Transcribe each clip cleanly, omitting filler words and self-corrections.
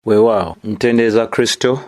Weewaawo ntendeeza Kristo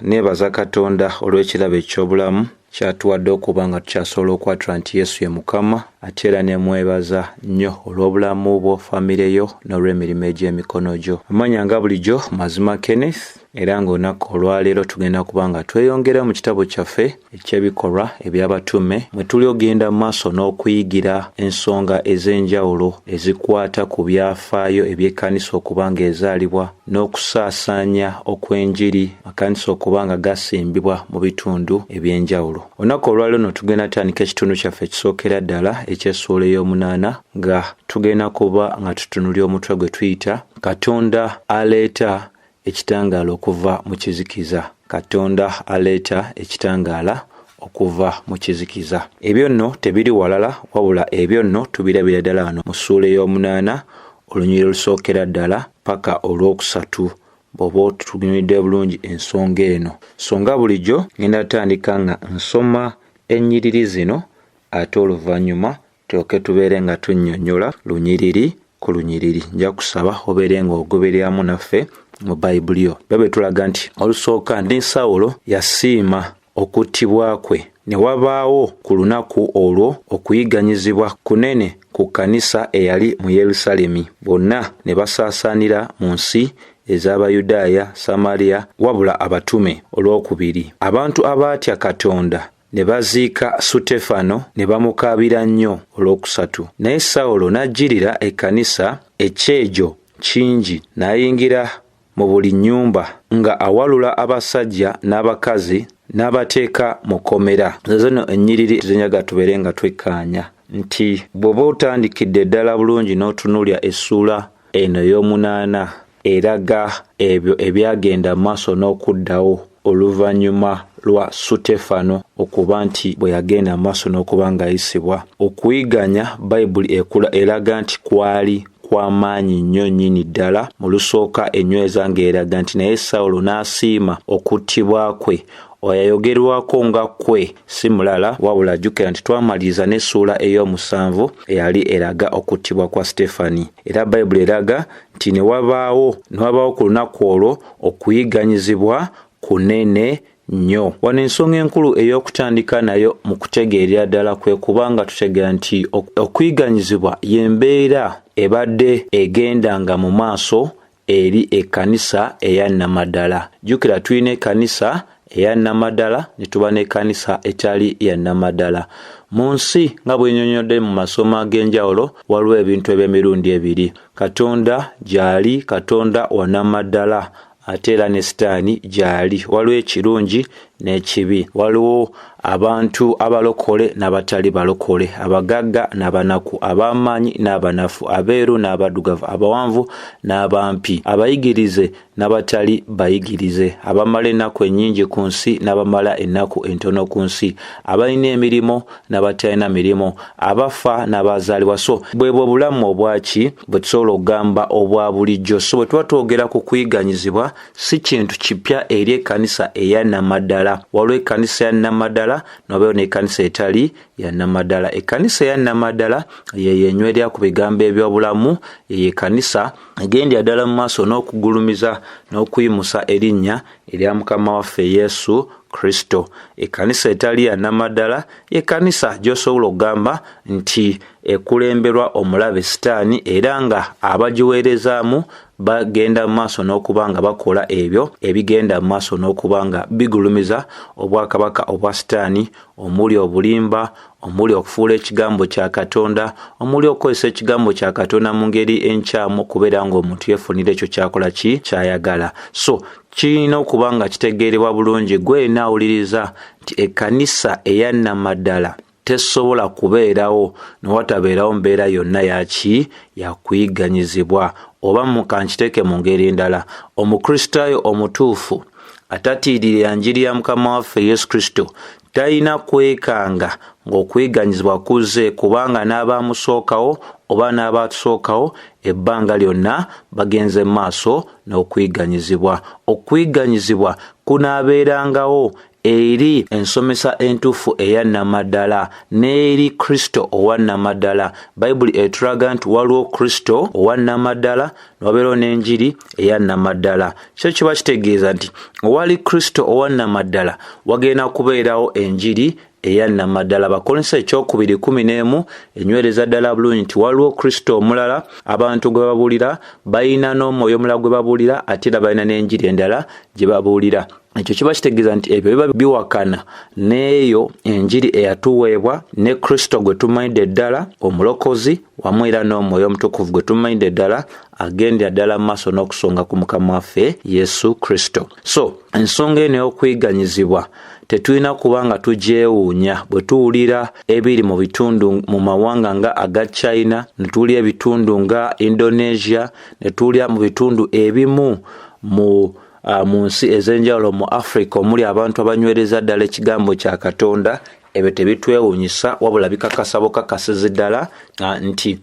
neebaza Katonda olw'ekirabo eky'obulamu kyatuwadde okuba nga tukyasobola okwatula nti Yesu ye Mukama, ate era ne mwebaza nnyo olw'obulamu bwo, famire yo n'olw'emirimu egy'emikono gyo. Amanya nga bulijjo Mazima Kenneth, era ng'olunaku olwaleero tugenda kuba nga tweyongera mu kitabo kyaffe eky'Ebikolwa eby'abatume, mwe tuli ogenda mu maaso n'okuyigira ensonga ez'enjawulo ezikwata ku byafaayo eby'ekkanisa okuba nga ezaalibwa n'okusaasaanya okw'enjiri akanisa okuba nga gasimbibwa mu bitundu eby'enjawulo. Olunaku olwaleero no tugenda tandika ekitundu kyaffe ekisookera ddala eky'essuula ey'omunaana, nga tugenda kuba nga tutunulya omutwe gwe tuyita Katonda aleeta ekitangala okuva mu kizikiza. Katonda aleeta ekitangala okuva mu kizikiza. Ebyo nno tebiri walala wabula ebyo nno tubirabira ddala wano mu ssuula ey'omunaana olunyiriri olusookera ddala paka olwokusatu bw'oba otutunuulidde bulungi ensonga eno. So nga bulijjo ngenda tandika nga nsoma ennyiriri zino, ate oluvannyuma tulyoke tubeere nga tunnyonnyola lunyiriri ku lunyiriri. Nja kusaba obeere nga ogobereramu naffe mu Bayibuli yo. Bwe tulaga nti olusooka ndi Sawulo yasiima okuttibwa kwe, ne wabaawo ku lunaku olwo okuyiganyizibwa kunene ku kkanisa eyali mu Yerusaalemi. Bonna ne basaasaanira mu nsi ez'Abayudaaya, Samaliya, wabula abatume. Olwokubiri, abantu abaatya Katonda ne baziika Sutefano ne bamukaabira nnyo. Olwokusatu, naye Sawulo n'ajjirira ekkanisa ekyejo kingi, n'ayingira mu buli nnyumba nga awalula abasajja n'abakazi n'abateeka mu kkomera. Zino ennyiriri zenyaga tubeere nga twekkaanya nti bw'oba otandikidde ddala bulungi n'otunuulya essuula eno ey'omunaana, eraga ebyo ebyagenda maaso n'okuddawo oluvannyuma lwa Sutefano okuba nti bwe yagenda maaso n'okuba ng'ayisibwa. Okuyiganya Bayibuli eraga nti kwali kw'amaanyi nnyo nnyini ddala. Mu lusooka enyweza ng'eraga nti naye Sawulo n'asiima okuttibwa kwe. Oyayogerwako nga kwe si mulala wabula jjukira nti twamaliriza n'essuula ey'omusanvu eyali eraga okuttibwa kwa Sitefani. Era Bayibuli eraga nti ne wabaawo ku lunaku olwo okuyiganyizibwa kunene nnyo. Wano ensonga enkulu ey'okutandika nayo mu kutegeerera ddala kwe kubanga tutegeera nti okuyiganyizibwa y'embeera ebadde egendanga mu maaso eri ekkanisa eya nnamaddala. Jjukira tulina ekkanisa eya nnamaddala ne tuba n'ekkanisa etali ya nnamaddala. Mu nsi nga bwe nnyonnyodde mu masomo ag'enjawulo waliwo ebintu eby'emirundi ebiri. Katonda gy'ali Katonda wa nnamaddala, ate era ne Sitaani gy'ali. Waliwo ekirungi n'ekibi. Waliwo abantu abalokole n'abatali balokole, abagagga n'abanaku, ab'amaanyi n'abanafu, abeeru n'abaddugavu, abawanvu n'abampi, abayigirize n'abatali bayigirize, abamala ennaku ennyingi ku nsi n'abamala ennaku entono ku nsi, abalina emirimu n'abatalina mirimu, abafa n'abazaalibwa. So bwebwo obulamu obwaki bwe tusobola okugamba obwa bulijjo. So bwe tuba twogera ku kuyiganyizibwa si kintu kipya eri ekkanisa eya nnamaddala. Waliwo ekkanisa ya nnamaddala n'obeewo n'ekkanisa etali ya nnamaddala. Ekkanisa eya nnamaddala ye enywerera ku bigambo eby'obulamu, ye ekkanisa egendera ddala mu maaso n'okugulumiza n'okuyimusa erinnya erya Mukama waffe Yesu Kristo. Ekkanisa etali ya nnamaddala ekkanisa gy'osobola okugamba nti ekulemberwa omulabe Sitaani, era nga abagiweerezaamu bagenda mu maaso n'okuba nga bakola ebyo ebigenda mu maaso n'okuba nga bigulumiza obwakabaka obwa Sitaani, omuli obulimba, omuli okufuula ekigambo kya Katonda, omuli okukozesa ekigambo kya Katonda mu ngeri enkyamu okubeera ng'omuntu yeefunira ekyo kyakola kyayagala. So kirina okuba nga kitegeerebwa bulungi gwe naawuliriza nti ekkanisa eya nnamaddala tesobola kubeerawo newatabeerawo mbeera yonna yaki yakuyiganyizibwa. Oba mukankiteeke mu ngeri endala, omukristaayo omutuufu atatiirira njiri ya Mukama waffe Yesu Kristo talina kwekanga ng'okuyiganyizibwa kuzze, kubanga n'abaamusookawo oba n'abaatusookawo ebbanga lyonna bagenze mu maaso n'okuyiganyizibwa. Okuyiganyizibwa kunaabeerangawo eri ensomesa entuufu eya namaddala n'eri Kristo owa namaddala. Bayibuli etulaga nti waliwo Kristo owa namaddala wabeerawo n'enjiri eya namaddala. Kyo kiba kitegeeza nti owali Kristo owa namaddala wagenda kubeerawo enjiri eya namaddala. Bakolose ekyokubiri 11 enywereza ddala bulungi nti waliwo Kristo omulala abantu gwe babuulira, balina n'omwoyo omulala gwe babuulira, ate era balina n'enjiri endala gye babuulira. Ekyo kiba kitegeeza nti ebyo biba biwakana n'eyo enjiri eyatuweebwa ne Kristo gwe tumanyidde ddala omulokozi wamu era n'omwoyo omutukuvu gwe tumanyidde ddala agendera ddala mu maaso n'okusonga ku Mukama waffe Yesu Kristo. So ensonga eno y'okwiganyizibwa tetulina kuba nga tugyewuunya bwe tuwulira ebiri mu bitundu mu mawanga nga aga China, ne tuwulira ebitundu nga Indonesia, ne tuwulira mu bitundu ebimu mu nsi ez'enjawulo mu Africa omuli abantu abanywereza ddala ekigambo kya Katonda. Ebyo tebitwewuunyisa wabula bikakasa bukakasizi ddala nti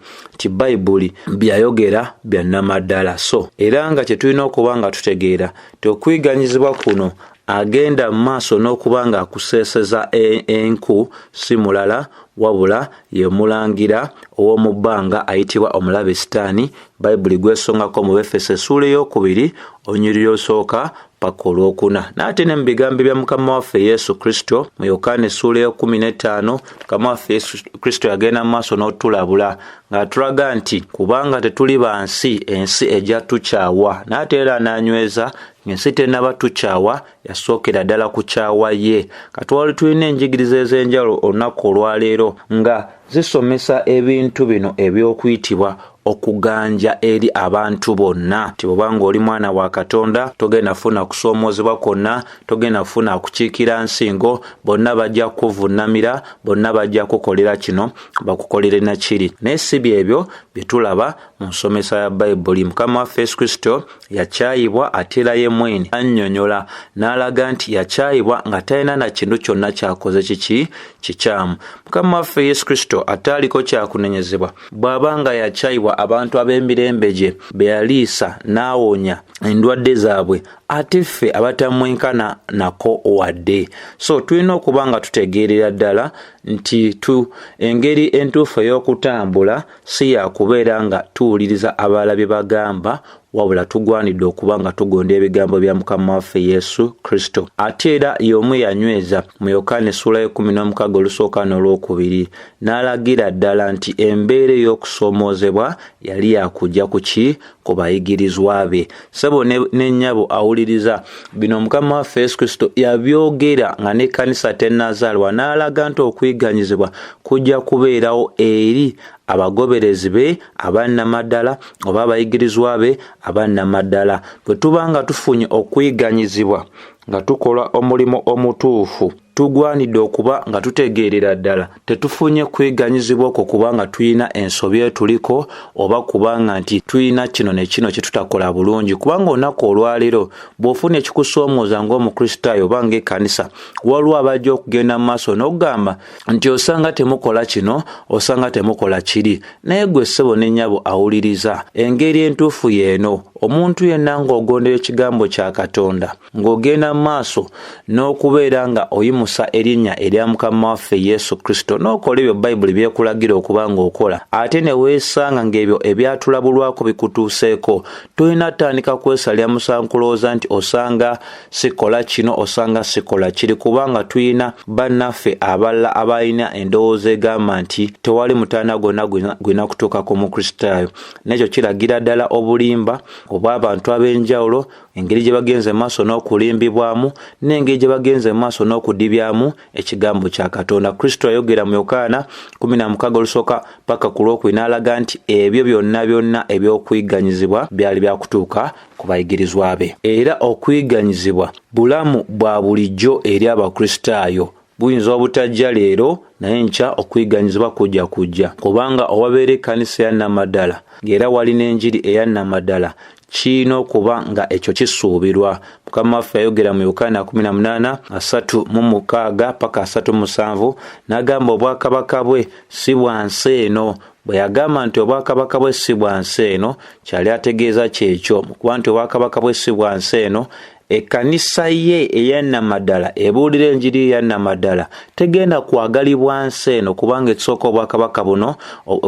Bayibuli byayogera bya namaddala. So era nga kyetulina okuba nga tutegeera okwiganyizibwa kuno agenda mu maaso n'okuba nga akuseeseza enku si mulala wabula ye mulangira ow'omu bbanga ayitibwa omulabe Sitaani. Bayibuli gwesongako mu Efeso essuula ey'okubiri onyiriri osooka paka olwokuna. N'ate ne mu bigambo bya Mukama waffe Yesu Kristo mu Yokaana essuula ey'okumin'ettaano Mukama waffe Yesu Kristo yagenda mu maaso n'otulabula ng'atulaga nti kubanga tetuli ba nsi, ensi ejja tukyawa. N'ate era n'anyweza ensi tennaba tukyawa, yasookera ddala kukyawa ye. Katwali tulina enjigiriza ez'enjawulo olunaku olwaleero nga zisomesa ebintu bino eby'okuyitibwa okuganja eri abantu bonna. Tibobanga oli mwana wa Katonda togenda funa kusoomoozebwa kwonna, togenda funa kukiikira nsingo, bonna bajja kuvunnamira, bonna bajja kukolera kino bakukolere na kiri. Naye si byebyo bye tulaba mu nsomesa ya Bayibuli. Mukama waffe Yesu Kristo yakyayibwa ate era ye mwene annyonnyola n'alaga nti yakyayibwa nga talina na kintu kyonna kyakoze kikyamu. Mukama waffe Yesu Kristo ataaliko kyakunenyezebwa bw'aba nga yakyayibwa abantu ab'emirembe gye be yaliisa n'awonya endwadde zaabwe, ate ffe abatamwenkana nako wadde. So tulina okuba nga tutegeerera ddala nti engeri entuufu ey'okutambula si yakubeera nga tuwuliriza abalala bye bagamba, wabula tugwanidde okuba nga tugonda ebigambo bya Mukama waffe Yesu Kristo. Ate era y'omu yanyweza mu Yokaana essuula y'E16 olusooka n'olwokubiri n'alagira ddala nti embeera ey'okusoomoozebwa yali yakujja ku bayigirizwa be. Ssebo n'ennyabo awuliriza bino Mukama waffe Yesu Kristo yabyogera nga n'ekkanisa tennazaalwa, n'alaga nti okwiganyizibwa kujja kubeerawo eri abagoberezi be abannamaddala oba abayigirizwa be abannamaddala. Bwe tuba nga tufunye okwiganyizibwa nga tukola omulimu omutuufu, tugwanidde okuba nga tutegeerera ddala tetufunye kwiganyizibwa okwo kubanga tulina ensobi etuliko oba kubanga nti tulina kino ne kino kye tutakola bulungi. Kubanga olunaku olwaleero bw'ofuna ekikusoomooza ng'omukristaayo oba ng'ekkanisa, waliwo abajja okugenda mu maaso n'okugamba nti osanga temukola kino, osanga temukola kiri. Naye ggwe ssebo n'ennyabo awuliriza, engeri entuufu y'eno. Omuntu yenna ng'ogondera ekigambo kya Katonda, ng'ogenda mu maaso n'okubeera nga oyimusa erinnya erya Mukama waffe Yesu Kristo, n'okola ebyo Bayibuli byekulagira okuba ng'okola, ate ne weesanga ng'ebyo ebyatulabulwako bikutuuseeko, tolina tandika kwesalya musankulooza nti osanga sikola kino, osanga sikola kiri, kubanga tulina bannaffe abalala abalina endowooza egamba nti tewali mutaana gonna gwina kutuukako mu Kristaayo. N'ekyo kiragira ddala obulimba oba abantu ab'enjawulo, engeri gye bagenze maaso n'okulimbibwamu n'engeri gye bagenze maaso n'okudibyamu ekigambo kya Katonda. Kristo ayogera mu Yokaana 16 olusooka paka ku lwokubiri n'alaga nti ebyo byonna eby'okwiganyizibwa byali byakutuuka ku bayigirizwa be. Era okwiganyizibwa bulamu bwa bulijjo eri abakristaayo. Buyinza obutajja leero naye nkya okwiganyizibwa kujja, kubanga owabeera ekkanisa ya namaddala ng'era wali n'enjiri eya namaddala, kiina okuba nga ekyo kisuubirwa. Mukama waffe ayogera mu Yokaana 18:36 paka 37 n'agamba obwakabaka bwe si bwa nsi eno. Bwe yagamba nti obwakabaka bwe si bwa nsi eno, kyali ategeeza kyekyo, kuba nti obwakabaka bwe si bwa nsi eno, ekkanisa ye eyannamaddala ebuulira enjiri eyannamaddala tegenda kwagalibwa nsi eno kubanga ekisooka obwakabaka buno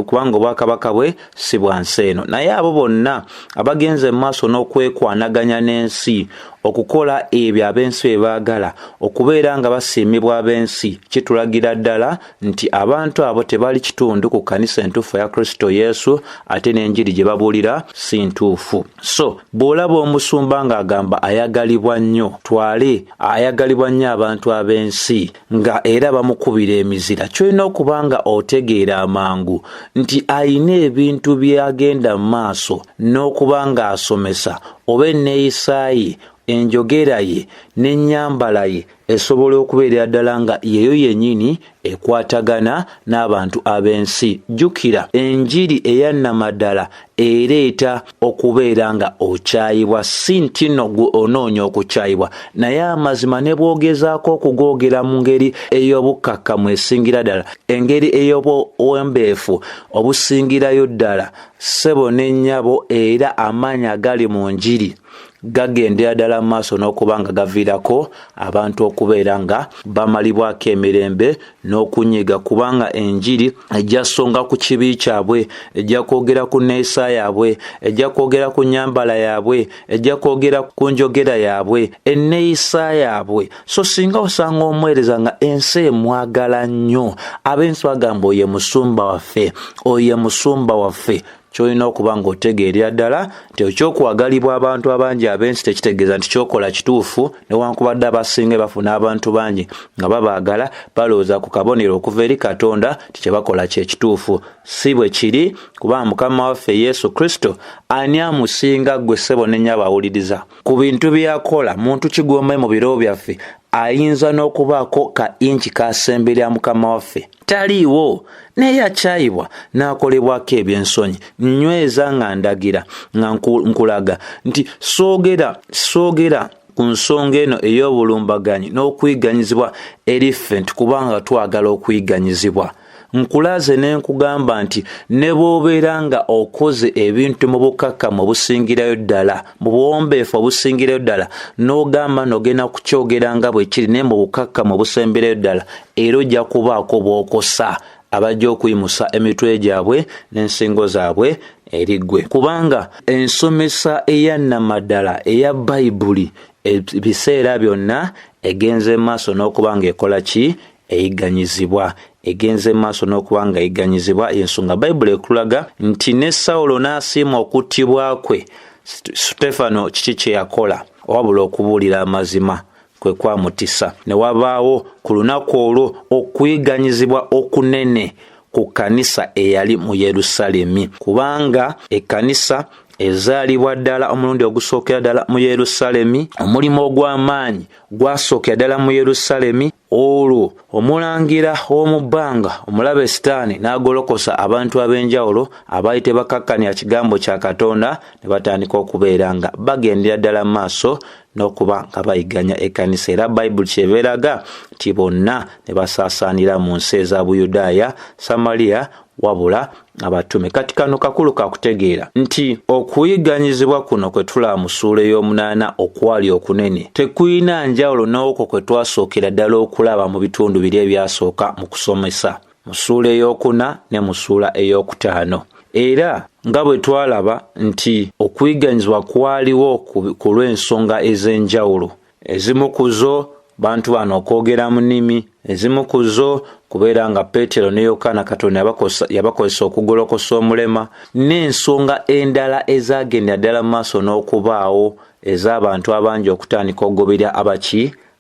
kubanga obwakabaka bwe si bwa nsi eno. Naye abo bonna abagenze mu maaso n'okwekwanaganya n'ensi okukola ebyo ab'ensi bye baagala okubeera nga basiimibwa ab'ensi kitulagira ddala nti abantu abo tebali kitundu ku kkanisa entuufu ya Kristo Yesu ate n'enjiri gye babuulira si ntuufu. So bw'olaba omusumba ng'agamba ayagalibwa nnyo twale ayagalibwa nnyo abantu ab'ensi nga era bamukubira emizira kyolina okuba nga otegeera amangu nti ayina ebintu byagenda mu maaso n'okuba nga asomesa oba enneeyisa ye enjogera ye n'ennyambala ye esobola okubeera ddala nga yeyo yennyini ekwatagana n'abantu ab'ensi. Jjukira enjiri eyannamaddala ereeta okubeera nga okyayibwa si nti no onoonya okukyayibwa naye amazima ne bwogezaako okugoogera mu ngeri ey'obukkakkamu esingira ddala engeri ey'obuwembeefu obusingirayo ddala ssebo n'ennyabo era amaanyi agali mu njiri gagendera ddala mu maaso n'okuba nga gaviirako abantu okubeera nga bamalibwako emirembe n'okunyiga kubanga enjiri ejja songa ku kibi kyabwe, ejja kwogera ku nneeyisa yaabwe, ejja kwogera ku nnyambala yaabwe, ejja kwogera ku njogera yaabwe, enneeyisa yaabwe. So singa osanga omuweereza nga ensi emwagala nnyo ab'ensi bagamba oye musumba waffe, oye musumba waffe, kyolina okuba ng'otegeerera ddala nti ekyokwagalibwa abantu abangi ab'ensi tekitegeeza nti kyokola kituufu newankubadde abasinga bafuna abantu bangi nga babaagala balowooza ku kabonero okuva eri Katonda ti kye bakola kye kituufu. Si bwe kiri kubanga Mukama waffe Yesu Kristo ani amusinga ggwe ssebo n'ennyabo awuliriza ku bintu byakola muntu kigombe mu biro byaffe ayinza n'okubaako ka inchi kasemberera Mukama waffe taliiwo naye akyayibwa n'akolebwako ebyensonyi. Nyweza nga ndagira nga nkulaga nti soogera ku nsonga eno ey'obulumbaganyi n'okuyiganyizibwa eriffe nti kubanga twagala okuyiganyizibwa. Nkulaze ne nkugamba nti ne bw'obeera nga okoze ebintu mu bukkakkamu obusingirayo ddala mu buwombeefu obusingirayo ddala n'ogamba n'ogenda kukyogera nga bwe kiri naye mu bukkakkamu obusemberayo ddala era ojja kubaako bw'okosa abajja okuyimusa emitwe gyabwe n'ensingo zaabwe eri ggwe kubanga ensomesa eyannamaddala eya Bayibuli ebiseera byonna egenze maaso n'okuba nga ekola ki eyiganyizibwa egenze maaso n'okuba nga eyiganyizibwa. Ensonga Bayibuli ekulaga nti ne Sawulo n'asiima okuttibwa kwe Sitefano kiki kye yakola wabula okubuulira amazima kwe kwamutisa. Ne wabaawo ku lunaku olwo okuyiganyizibwa okunene ku kkanisa eyali mu Yerusaalemi kubanga ekkanisa ezaalibwa ddala omulundi ogusookera ddala mu Yerusaalemi, omulimu ogw'amaanyi gwasookera ddala mu Yerusaalemi. Olwo omulangira w'omu bbanga omulabe Sitaani n'agolokosa abantu ab'enjawulo abaali tebakkakkanya kigambo kya Katonda ne batandika okubeera nga bagendera ddala maaso n'okuba nga bayiganya ekkanisa. Era Bayibuli kyeberaga nti bonna ne basaasaanira mu nsi eza Buyudaaya, Samaliya wabula abatume. Kati kano kakulu kakutegeera nti okuyiganyizibwa kuno kwe tulaba mu ssuula ey'omunaana okwali okunene tekuyina njawulo n'okwo kwe twasookera ddala okulaba mu bitundu biri ebyasooka mu kusomesa mu ssuula ey'okuna ne mu ssuula ey'okutaano. Era nga bwe twalaba nti okuyiganyizibwa kwaliwo ku lw'ensonga ez'enjawulo. Ezimu ku zo bantu bano okwogera mu nnimi, ezimu ku zo kubeera nga Peetero ne Yokaana Katonda yabakozesa okugolokosa omulema, n'ensonga endala ezagendera ddala mu maaso n'okubaawo ez'abantu abangi okutandika okugoberera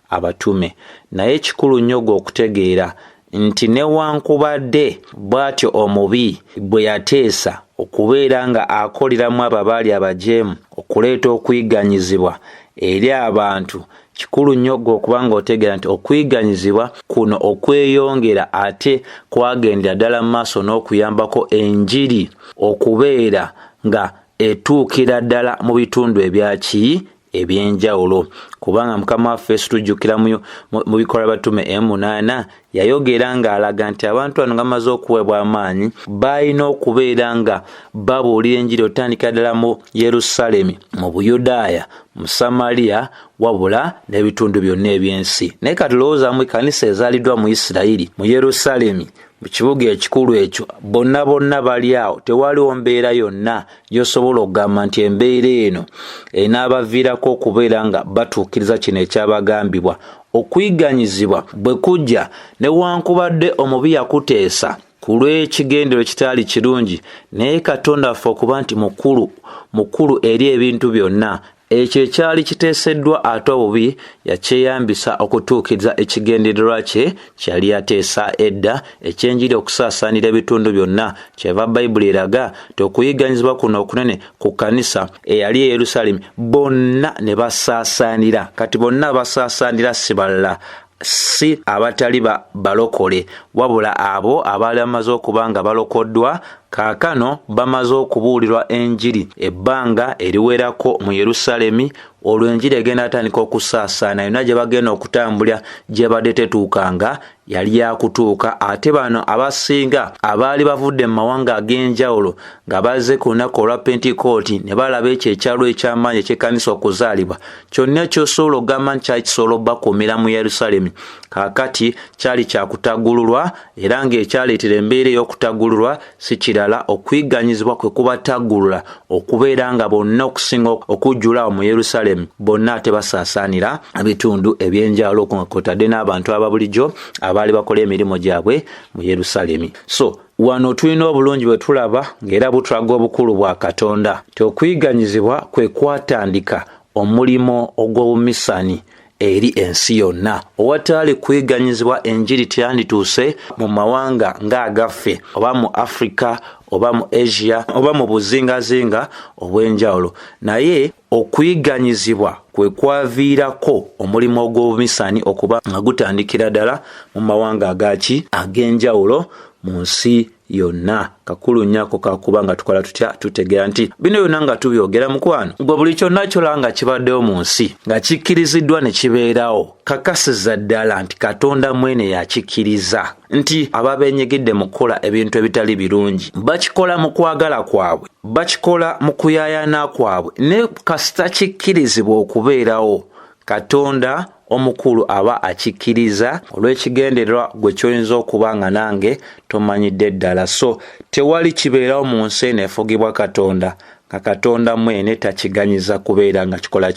abatume. Naye kikulu nnyo okutegeera nti newankubadde bw'atyo omubi bwe yateesa okubeera nga akoleramu abo abaali abajeemu okuleeta okuyiganyizibwa eri abantu, kikulu nnyo okuba nga otegeera nti okuyiganyizibwa kuno okweyongera ate kwagendera ddala mu maaso n'okuyambako enjiri okubeera nga etuukira ddala mu bitundu ebyenjawulo kubanga mukama waffe tujjukira mu Ebikolwa batume 8 yayogera ng'alaga nti abantu bano nga bamaze okuweebwa amaanyi balina okubeera nga babuulira enjiri otandika ddala mu Yerusaalemi, mu Buyudaaya, mu Samaliya wabula n'ebitundu byonna eby'ensi. Naye katulowoozamu ekkanisa ezaaliddwa mu Isirayiri mu Yerusaalemi, mu kibuga ekikulu ekyo, bonna bali awo, tewaliwo mbeera yonna y'osobola okugamba nti embeera eno enaabaviirako okubeera nga batuukiriza kino ekyabagambibwa. Okuyiganyizibwa bwe kujja newankubadde omubi yakuteesa ku lw'ekigendero kitaali kirungi, naye Katonda waffe okuba nti mukulu eri ebintu byonna, ekyo ekyali kiteeseddwa ate obubi yakyeyambisa okutuukiriza ekigendererwa kye kyali yateesa edda ekyenjiri okusaasaanira ebitundu byonna. Kyeva Bayibuli eraga nti okuyiganyizibwa kuno okunene ku kkanisa eyali e Yerusaalemi bonna ne basaasaanira. Kati bonna basaasaanira si balala, si abatali balokole wabula abo abaali bamaze okuba nga balokoddwa kaakano bamaze okubuulirwa enjiri ebbanga eriwerako mu Yerusaalemi. Olwo enjiri egenda atandika okusaasaana, yonna gye bagenda okutambulira gye badde tetuukanga yali yakutuuka. Ate bano abasinga abaali bavudde mu mawanga ag'enjawulo nga bazze ku lunaku olwa Pentekooti ne balaba ekyo ekyalo eky'amaanyi eky'ekkanisa okuzaalibwa, kyonna ky'osobola okugamba nti kyali kisobola obbakuumira mu Yerusaalemi kaakati kyali kyakutaggululwa, era ng'ekyaleetera embeera ey'okutaggululwa si kirala okuyiganyizibwa kwe kubataggulula okubeera nga bonna okusinga okujjula mu Yerusaalemi bonna ate basaasaanira ebitundu ebyenjawulo kwotadde n'abantu ababulijjo abaali bakola emirimu gyabwe mu Yerusaalemi. So wano tulina obulungi bwe tulaba ng'era butulaga obukulu bwa Katonda ti okuyiganyizibwa kwe kwatandika omulimo ogw'obumisani eri ensi yonna. Owataali kuyiganyizibwa enjiri teyandituuse mu mawanga ng'agaffe oba mu Africa oba mu Asia oba mu buzingazinga obw'enjawulo, naye okuyiganyizibwa kwe kwaviirako omulimu ogw'obumisani okuba nga gutandikira ddala mu mawanga ag'enjawulo mu nsi yonna. Kakulu nnyako kakuba nga tukola tutya tutegeera nti bino byonna nga tubyogera mukwano gwe buli kyonna kyola nga kibaddewo mu nsi nga kikkiriziddwa ne kibeerawo, kakasiza ddala nti Katonda mwene yakikkiriza nti ababeenyigidde mu kukola ebintu ebitali birungi bakikola mu kwagala kwabwe, bakikola mu kuyaayana kwabwe, ne kasita kikkirizibwa okubeerawo Katonda omukulu aba akikkiriza olw'ekigendererwa gwe kyoyinza okuba nga nange tomanyidde ddala. So tewali kibeerawo mu nsi eno efugibwa Katonda nga Katonda mwene takiganyiza kubeera nga kikola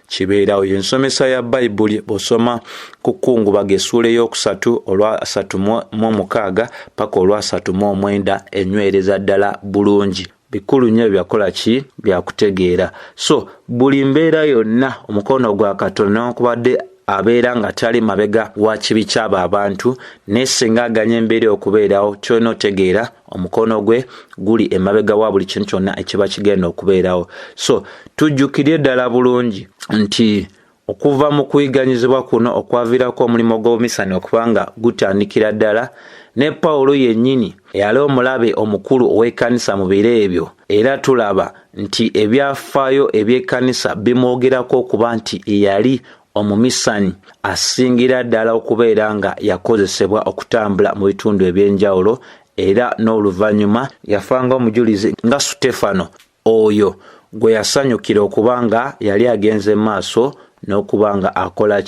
kibeerawo. Ensomesa ya Bayibuli bw'osoma ku Kkungubaga essuula ey'okusatu olwa 36 paka olwa 39 enywereza ddala bulungi. Bikulu nnyo byakola byakutegeera. So buli mbeera yonna omukono gwa Katonda newankubadde abeera nga tali mabega wa kibi ky'abo abantu, naye singa aganya embeera okubeerawo kyona otegeera omukono gwe guli emabega wa buli kintu kyonna ekiba kigenda okubeerawo. So tujjukirye ddala bulungi nti okuva mu kuyiganyizibwa kuno okwaviirako omulimu gw'obumisani okuba nga gutandikira ddala, ne Pawulo yennyini eyali omulabe omukulu ow'ekkanisa mu biro ebyo, era tulaba nti ebyafaayo eby'ekkanisa bimwogerako okuba nti yali omumisani asingira ddala okubeera nga yakozesebwa okutambula mu bitundu ebyenjawulo, era n'oluvannyuma yafanga omujulizi nga Sutefano oyo gwe yasanyukira okuba nga yali agenze maaso n'okuba nga akola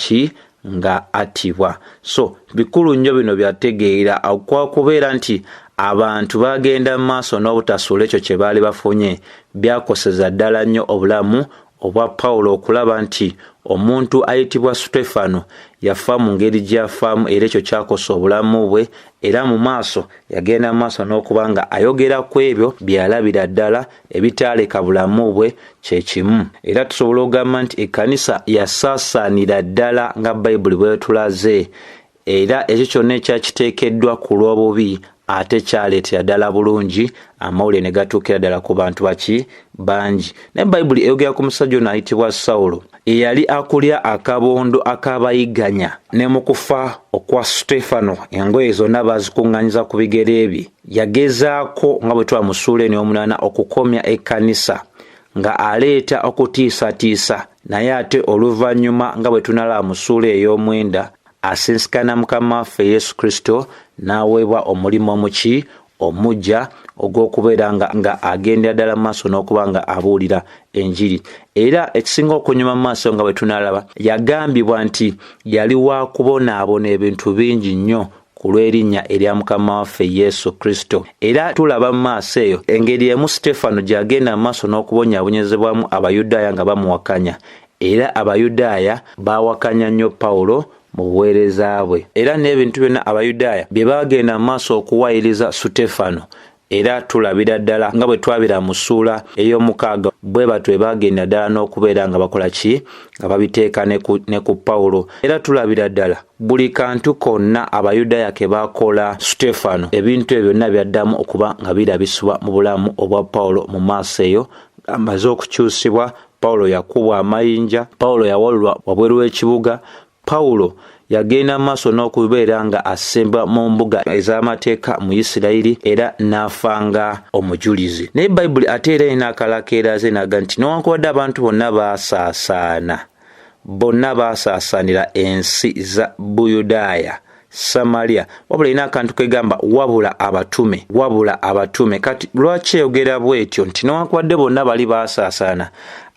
nga attibwa. So bikulu nnyo bino byategeera okwakubeera nti abantu bagenda mu maaso n'obutasuula ekyo kye baali bafunye byakoseza ddala nnyo obulamu obwa Pawulo okulaba nti omuntu ayitibwa Sutefano yafa mu ngeri gy'afaamu, era ekyo kyakosa obulamu bwe, era mu maaso yagenda mu maaso n'okuba nga ayogera ku ebyo byalabira ddala ebitaaleka bulamu bwe kye kimu. Era tusobola okugamba nti ekkanisa yasaasaanira ddala nga Bayibuli bwe tulaze, era ekyo kyonna ekyakiteekeddwa ku lw'obubi ate kyaleetera ddala bulungi, amawulire ne gatuukira ddala ku bantu bangi. Ne Bayibuli eyogera ku musajja ono ayitibwa Sawulo eyali akulya akabondo akabayiganya, ne mu kufa okwa Sutefano engoye zonna bazikuŋŋanyiza ku bigere bye. Yagezaako nga bwe tuba mu ssuula eno 8 okukomya ekkanisa nga aleeta okutiisatiisa, naye ate oluvannyuma nga bwe tunalaba mu ssuula ey'omwenda asinsikana Mukama waffe Yesu Kristo n'aweebwa omulimu omuki omujja ogw'okubeera nga agenda ddala mu maaso n'okuba nga abuulira enjiri. Era ekisinga okunyuma mu maaso nga bwe tunalaba yagambibwa nti yali wa kubonaabona ebintu bingi nnyo ku lw'erinnya erya Mukama waffe Yesu Kristo. Era tulaba mu maaso eyo engeri emu Sitefano gy'agenda mu maaso n'okubonyaabonyezebwamu Abayudaaya nga bamuwakanya, era Abayudaaya baawakanya nnyo Pawulo mu buweereza bwe. Era n'ebintu byonna Abayudaaya bye baagenda mu maaso okuwayiriza Sitefano, era tulabira ddala nga bwe twabira mu ssuula ey'omukaaga bwe batyo bwe baagenda ddala n'okubeera nga bakola ki, nga babiteeka ne ku Pawulo. Era tulabira ddala buli kantu konna Abayudaaya ke baakola Sitefano, ebintu ebyo byonna byaddamu okuba nga birabisibwa mu bulamu obwa Pawulo mu maaso eyo. Amaze okukyusibwa, Pawulo yakubwa amayinja, Pawulo yawalulwa wabweru w'ekibuga, Pawulo yagenda maaso n'okubeera nga asemba mu mbuga ez'amateeka mu Isirayiri, era n'afanga omujulizi. Naye Bayibuli ate era erina akalakeeraze naga nti newankubadde abantu bonna baasaasaanira ensi za Buyudaaya, Samaliya, wabula erina akantu kegamba wabula abatume. Kati lwaki eyogera bw'etyo nti newankubadde bonna bali baasaasaana,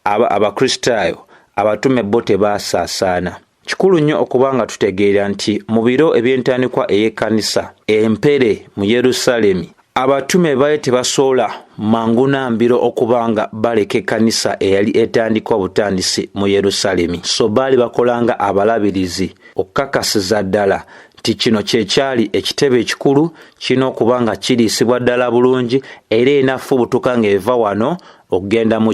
Abakristaayo, abatume bo tebaasaasaana? Kikulu nnyo okuba nga tutegeera nti mu biro eby'entandikwa ey'ekkanisa empere mu Yerusaalemi, abatume baali tebasobola mangu na mbiro okuba nga baleka ekkanisa eyali etandikwa butandisi mu Yerusaalemi. So baali bakolanga abalabirizi okukakasiza ddala nti kino kyekyali ekitebe ekikulu, kirina okuba nga kiriisibwa ddala bulungi, era enafubutuka ng'eva wano okugenda mu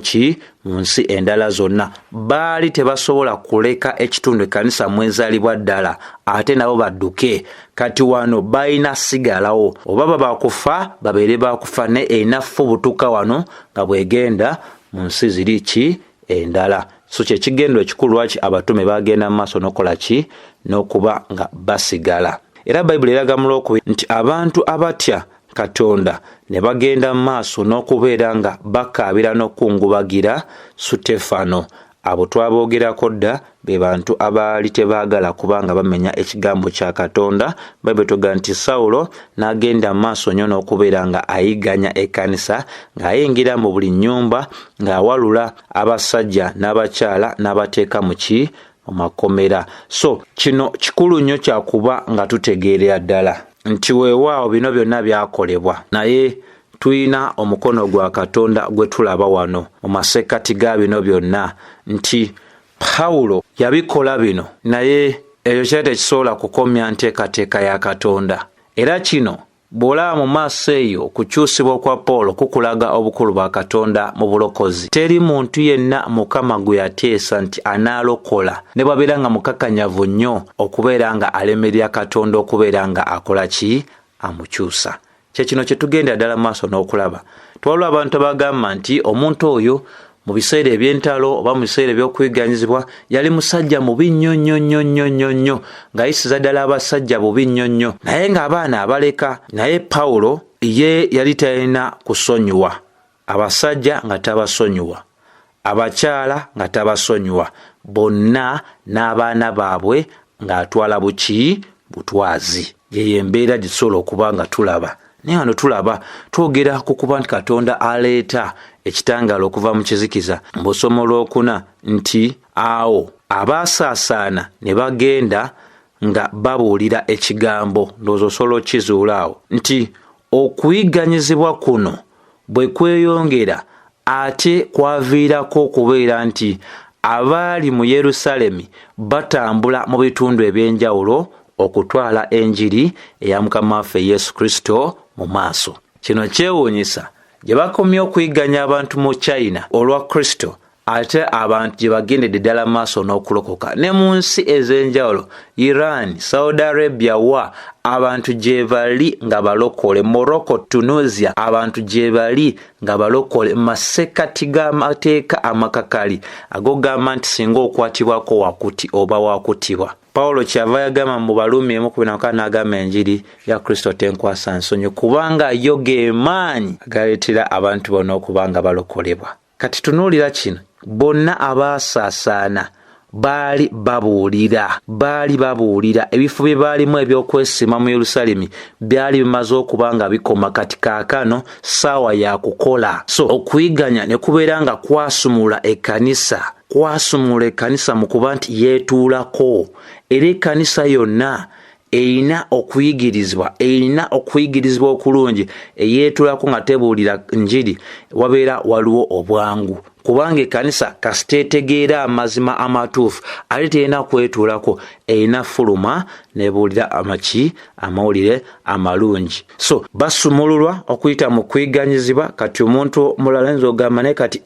nsi endala zonna. Baali tebasobola kuleka ekitundu ekkanisa mwezaalibwa ddala ate nabo badduke. Kati wano balina sigalawo, oba babakufa babeere bakufa, ne enafubutuka wano nga bwegenda mu nsi ziri endala. So kyekigendo ekikulu lwaki abatume bagenda mu maaso n'okola ki, n'okuba nga basigala. Era Bayibuli eraga mu Lwokubiri nti abantu abatya Katonda ne bagenda mu maaso n'okubeera nga bakaabira n'okungubagira Sitefano. Abo twaboogerako dda be bantu abaali tebaagala kubanga bamenya ekigambo kya Katonda. Bayibuli tugamba nti Sawulo n'agenda mu maaso nnyo n'okubeera nga ayigganya ekkanisa, ng'ayingira mu buli nnyumba ng'awalula abasajja n'abakyala n'abateeka mu makomera. So kino kikulu nnyo kyakuba nga tutegeerera ddala nti weewaawo bino byonna byakolebwa, naye tulina omukono gwa Katonda gwe tulaba wano mu masekkati ga bino byonna, nti Pawulo yabikola bino, naye ekyo kyali tekisobola kukomya nteekateeka ya Katonda. Era kino bw'olaba mu maaso eyo okukyusibwa kwa Pawulo kukulaga obukulu bwa Katonda mu bulokozi. Teri muntu yenna Mukama gwe yateesa nti anaalokola ne bwabeera nga mukakanyavu nnyo okubeera nga alemerera Katonda okubeera nga akola ki, amukyusa. Kyekino kye tugenda ddala maaso n'okulaba. Twaliwo abantu abagamba nti omuntu oyo mu biseera eby'entalo oba mu biseera eby'okuyiganyizibwa yali musajja mubi nnyo, ng'ayisiza ddala abasajja bubi nnyo, naye ng'abaana abaleka. Naye Pawulo ye yali talina kusonyiwa, abasajja nga tabasonyiwa, abakyala nga tabasonyiwa, bonna n'abaana baabwe ng'atwala butwazi. Yeyo embeera gisobola okuba nga tulaba. Naye wano tulaba twogera ku kuba nti Katonda aleeta ekitangaala okuva mu kizikiza. Mb'osoma olwokuna nti awo abaasaasaana ne bagenda nga babuulira ekigambo. Ndowooza osobola okizuula awo nti okuyigganyizibwa kuno bwe kweyongera ate kwaviirako okubeera nti abaali mu Yerusaalemi batambula mu bitundu eby'enjawulo okutwala enjiri eya Mukama waffe Yesu Kristo mu maaso. Kino kyewuunyisa gye bakomye okuyigganya abantu mu China olwa Kristo, ate abantu gye bagendedde ddala maaso n'okulokoka. Ne mu nsi ez'enjawulo, Iran, Saudi Arabia wa abantu gye bali nga balokole, Morocco, Tunisia abantu gye bali nga balokole, masekati g'amateeka amakakali agogamba nti singa okwatibwako wakuti oba wakutibwa. Pawulo kyava yagamba mu Baluumi 1:24 n'agamba enjiri ya Kristo tenkwasa nsonyi kubanga yo ge maanyi galeetera abantu bonna okuba nga balokolebwa. kati tunuulira kino, bonna abaasaasaana baali babuulira ebifo bye baalimu ebyokwesiima mu Yerusaalemi byali bimaze okuba nga bikoma, kati kaakano ssaawa ya kukola. So okuyiganya ne kubeera nga kwasumula ekkanisa mu kuba nti yeetuulako, era ekkanisa yonna erina okuyigirizibwa okulungi, eyeetuulako nga tebuulira njiri, wabeera waliwo obwangu, kubanga ekkanisa kasiteetegeera amazima amatuufu ate terina kwetuulako, erina fuluma nebuulira amawulire amalungi. So basumululwa okuyita mu kuyiganyizibwa. Kati omuntu mulala nzo ogamba naye kati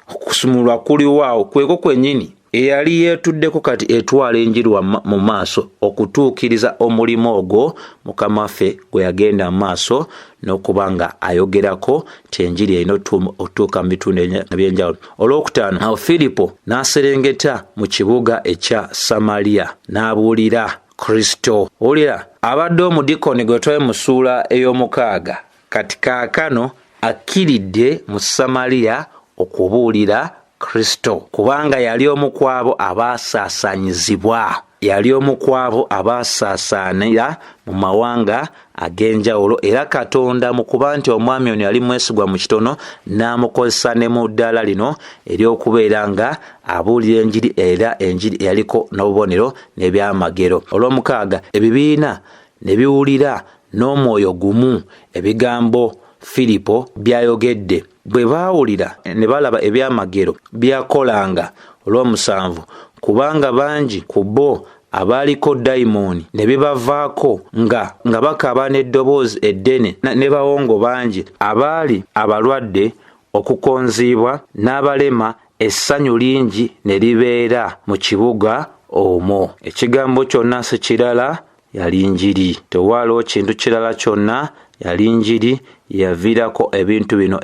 okusumulwa kuliwaawo, kweko kwennyini eyali yeetuddeko kati etwala enjiri mu maaso okutuukiriza omulimu ogwo Mukama waffe gwe yagenda mu maaso n'okuba nga ayogerako nti enjiri erina otuuka mu bitundu eby'enjawulo. Olwokutaano, awo Filipo n'aserengeta mu kibuga ekya Samaliya n'abuulira Kristo. Owulira, abadde omudikoni gwe twaye mu ssuula ey'omukaaga, kati kaakano akkiridde mu Samaliya okubuulira Kristo, kubanga yali omu ku abo abaasaasanyizibwa, yali omu ku abo abaasaasaanira mu mawanga ag'enjawulo, era Katonda mu kuba nti omwami ono yali mwesigwa mu kitono n'amukozesa ne mu ddaala lino ery'okubeera nga abuulira enjiri, era enjiri eyaliko n'obubonero n'ebyamagero. Olw'omukaaga, ebibiina ne biwulira n'omwoyo gumu ebigambo Filipo byayogedde. Bwe baawulira ne balaba ebyamagero byakolanga. Olw'omusanvu, kubanga bangi ku bo abaaliko dayimooni ne bibavaako nga bakaaba n'eddoboozi eddene, ne bawongo bangi abaali abalwadde, okukonziibwa n'abalema, essanyu lingi ne libeera mu kibuga omwo. Ekigambo kyonna si kirala, yali njiri. Tewaaliwo kintu kirala kyonna, yali njiri yaviirako ebintu bino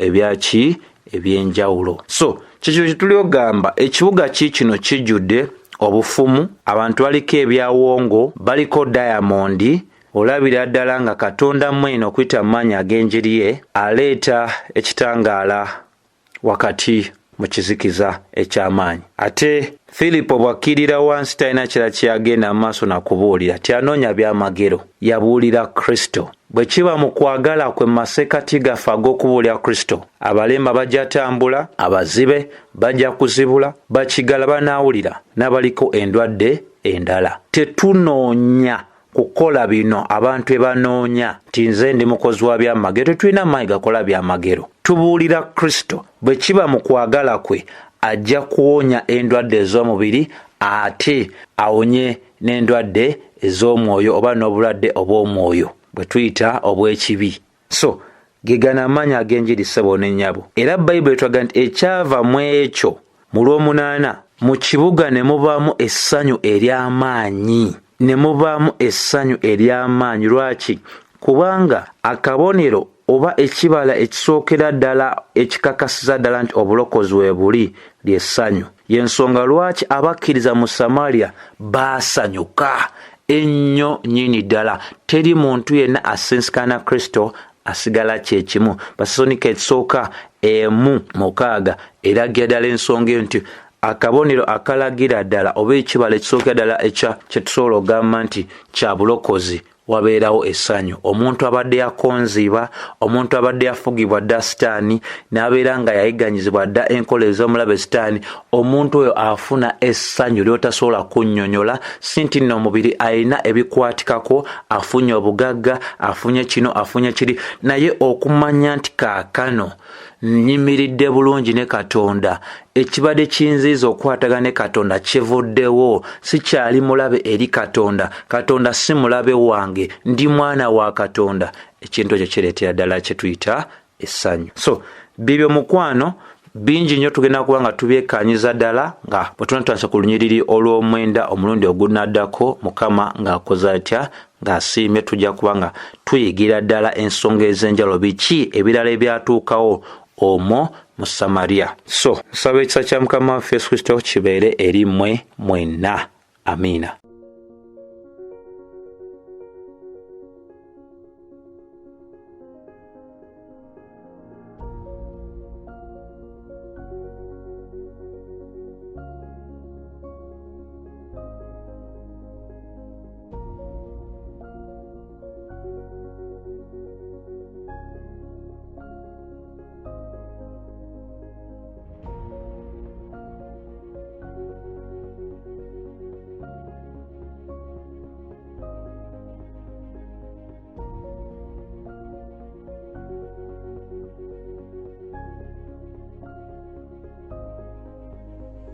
eby'enjawulo. So kikyo kye tuli ogamba, ekibuga kino kijjudde obufumu, abantu baliko ebyawongo, baliko dayamondi. Olabira ddala nga Katonda mwene okuyita mu maanyi ag'enjiri ye aleeta ekitangaala wakati mu kizikiza eky'amaanyi. Ate Filipo bw'akkirira wansi talina kirala kyeyagenda mu maaso nakubuulira, tyanoonya byamagero, yabuulira Kristo. Bwe kiba mu kwagala kwe mu masekkati gaffe ag'okubuulira Kristo, abalemba bajja tambula, abazibe bajja kuzibula, bakigala banaawulira, n'abaliko endwadde endala. Tetunoonya kukola bino abantu ebanoonya nti nze ndi mukozi wa byamagero. Tetulina maanyi gakola byamagero, tubuulira Kristo. Bwe kiba mu kwagala kwe, ajja kuwonya endwadde ez'omubiri, ate awonye n'endwadde ez'omwoyo oba n'obulwadde obw'omwoyo bwe tuyita obw'ekibi. So gegana amaanyi ag'enjiri ssebo n'ennyabo. Era Bayibuli etwaga nti ekyava mu ekyo, mu Lwomunaana, mu kibuga ne mubaamu essanyu ery'amaanyi. Lwaki? Kubanga akabonero oba ekibala ekisookera ddala ekikakasiza ddala nti obulokozi we buli ly'essanyu. Y'ensonga lwaki abakkiriza mu Samaliya baasanyuka ennyo nnyini ddala. Teri muntu yenna asinsikana Kristo asigala kyekimu. Basalonika ekisooka 1:6 eragira ddala ensonga eyo nti akabonero akalagira ddala oba ekibala ekisookera ddala kye tusobola okugamba nti kya bulokozi, wabeerawo essanyu. Omuntu abadde yakonziibwa, omuntu abadde yafugibwa dda sitaani, n'abeera nga yayiganyizibwa dda enkola ez'omulabe sitaani, omuntu oyo afuna essanyu ly'otasobola kunnyonnyola. Si nti nno omubiri alina ebikwatikako, afunye obugagga, afunye kino, afunye kiri, naye okumanya nti kaakano nnyimiridde bulungi ne Katonda, ekibadde kinziiza okukwatagana ne Katonda kivuddewo, sikyali mulabe eri Katonda, Katonda si mulabe wange, ndi mwana wa Katonda. Ekintu ekyo kireetera ddala kye tuyita essanyu. So bibyo mukwano bingi nnyo tugenda kuba nga tubyekkaanyiza ddala nga bwe tunatandika ku lunyiriri olw'omwenda omulundi ogunaddako, Mukama ng'akoze atya, ng'asiimye, tujja kuba nga tuyigira ddala ensonga ez'enjalo, biki ebirala ebyatuukawo omwo mu Samaliya. So nsaba ekisa kya Mukama waffe Yesu Kristo kibeere eri mmwe mwenna. Amiina.